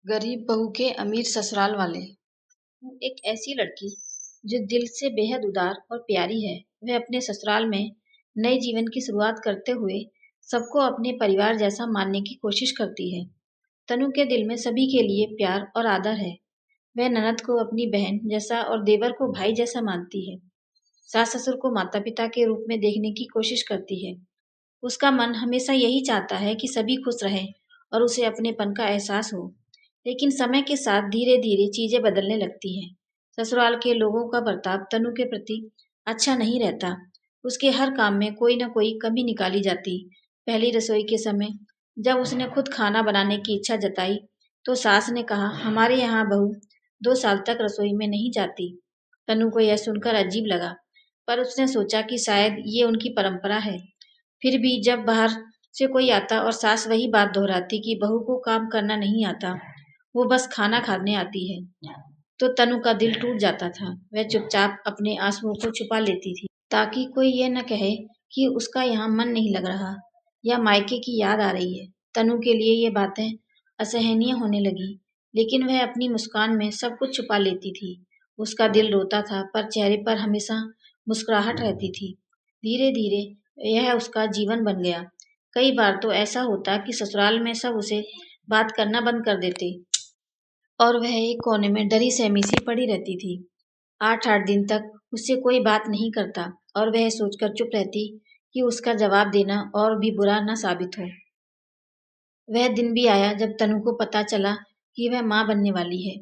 गरीब बहू के अमीर ससुराल वाले। हूँ एक ऐसी लड़की जो दिल से बेहद उदार और प्यारी है। वह अपने ससुराल में नए जीवन की शुरुआत करते हुए सबको अपने परिवार जैसा मानने की कोशिश करती है। तनु के दिल में सभी के लिए प्यार और आदर है। वह ननद को अपनी बहन जैसा और देवर को भाई जैसा मानती है। सास ससुर को माता पिता के रूप में देखने की कोशिश करती है। उसका मन हमेशा यही चाहता है कि सभी खुश रहें और उसे अपनेपन का एहसास हो। लेकिन समय के साथ धीरे धीरे चीजें बदलने लगती हैं। ससुराल के लोगों का बर्ताव तनु के प्रति अच्छा नहीं रहता। उसके हर काम में कोई न कोई कमी निकाली जाती। पहली रसोई के समय जब उसने खुद खाना बनाने की इच्छा जताई तो सास ने कहा, हमारे यहाँ बहू 2 साल तक रसोई में नहीं जाती। तनु को यह सुनकर अजीब लगा, पर उसने सोचा कि शायद ये उनकी परंपरा है। फिर भी जब बाहर से कोई आता और सास वही बात दोहराती कि बहू को काम करना नहीं आता, वो बस खाना खाने आती है, तो तनु का दिल टूट जाता था। वह चुपचाप अपने आंसुओं को छुपा लेती थी ताकि कोई ये न कहे कि उसका यहाँ मन नहीं लग रहा या मायके की याद आ रही है। तनु के लिए ये बातें असहनीय होने लगी, लेकिन वह अपनी मुस्कान में सब कुछ छुपा लेती थी। उसका दिल रोता था पर चेहरे पर हमेशा मुस्कुराहट रहती थी। धीरे धीरे यह उसका जीवन बन गया। कई बार तो ऐसा होता कि ससुराल में सब उसे बात करना बंद कर देते और वह एक कोने में डरी सहमी सी पड़ी रहती थी। 8-8 दिन तक उससे कोई बात नहीं करता और वह सोचकर चुप रहती कि उसका जवाब देना और भी बुरा न साबित हो। वह दिन भी आया जब तनु को पता चला कि वह माँ बनने वाली है।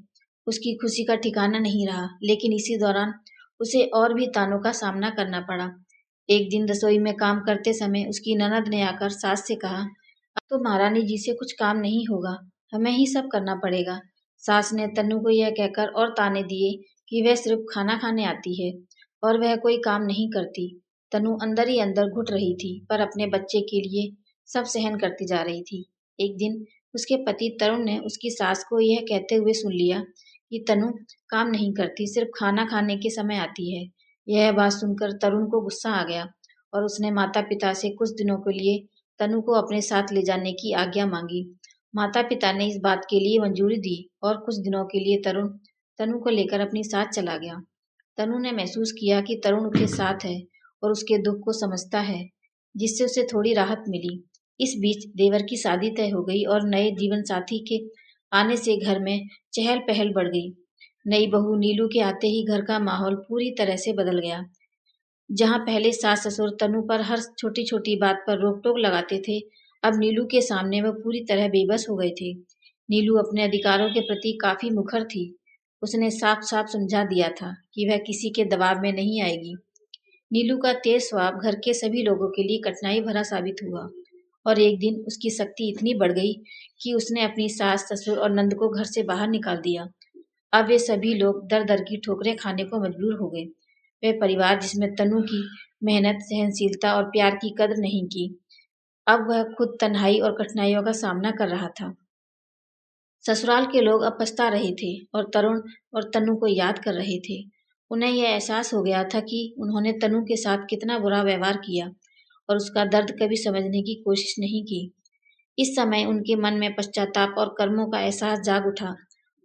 उसकी खुशी का ठिकाना नहीं रहा, लेकिन इसी दौरान उसे और भी तानों का सामना करना पड़ा। एक दिन रसोई में काम करते समय उसकी ननद ने आकर सास से कहा, अब तो महारानी जी से कुछ काम नहीं होगा, हमें ही सब करना पड़ेगा। सास ने तनु को यह कहकर और ताने दिए कि वह सिर्फ खाना खाने आती है और वह कोई काम नहीं करती। तनु अंदर ही अंदर घुट रही थी, पर अपने बच्चे के लिए सब सहन करती जा रही थी। एक दिन उसके पति तरुण ने उसकी सास को यह कहते हुए सुन लिया कि तनु काम नहीं करती, सिर्फ खाना खाने के समय आती है। यह बात सुनकर तरुण को गुस्सा आ गया और उसने माता पिता से कुछ दिनों के लिए तनु को अपने साथ ले जाने की आज्ञा मांगी। माता पिता ने इस बात के लिए मंजूरी दी और कुछ दिनों के लिए तरुण तनु को लेकर अपनी साथ चला गया। तनु ने महसूस किया कि तरुण उसके साथ है और उसके दुख को समझता है, जिससे उसे थोड़ी राहत मिली। इस बीच देवर की शादी तय हो गई और नए जीवन साथी के आने से घर में चहल पहल बढ़ गई। नई बहू नीलू के आते ही घर का माहौल पूरी तरह से बदल गया। जहाँ पहले सास ससुर तनु पर हर छोटी छोटी बात पर रोक टोक लगाते थे, अब नीलू के सामने वह पूरी तरह बेबस हो गए थे। नीलू अपने अधिकारों के प्रति काफी मुखर थी। उसने साफ साफ समझा दिया था कि वह किसी के दबाव में नहीं आएगी। नीलू का तेज स्वभाव घर के सभी लोगों के लिए कठिनाई भरा साबित हुआ और एक दिन उसकी शक्ति इतनी बढ़ गई कि उसने अपनी सास ससुर और नंद को घर से बाहर निकाल दिया। अब वे सभी लोग दर दर की ठोकरें खाने को मजबूर हो गए। वह परिवार जिसमें तनु की मेहनत, सहनशीलता और प्यार की कद्र नहीं की, अब वह खुद तन्हाई और कठिनाइयों का सामना कर रहा था। ससुराल के लोग अब पछता रहे थे और तरुण और तनु को याद कर रहे थे। उन्हें यह एहसास हो गया था कि उन्होंने तनु के साथ कितना बुरा व्यवहार किया और उसका दर्द कभी समझने की कोशिश नहीं की। इस समय उनके मन में पश्चाताप और कर्मों का एहसास जाग उठा।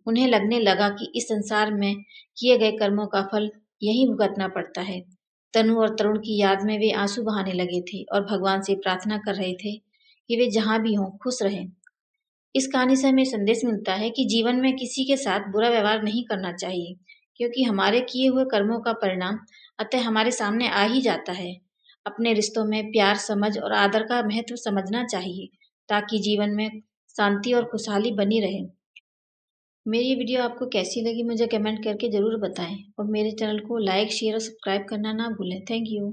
उन्हें लगने लगा कि इस संसार में किए गए कर्मों का फल यहीं भुगतना पड़ता है। तनु और तरुण की याद में वे आंसू बहाने लगे थे और भगवान से प्रार्थना कर रहे थे कि वे जहाँ भी हों खुश रहें। इस कहानी से हमें संदेश मिलता है कि जीवन में किसी के साथ बुरा व्यवहार नहीं करना चाहिए, क्योंकि हमारे किए हुए कर्मों का परिणाम अतः हमारे सामने आ ही जाता है। अपने रिश्तों में प्यार, समझ और आदर का महत्व समझना चाहिए ताकि जीवन में शांति और खुशहाली बनी रहे। मेरी वीडियो आपको कैसी लगी मुझे कमेंट करके ज़रूर बताएं और मेरे चैनल को लाइक, शेयर और सब्सक्राइब करना ना भूलें। Thank you.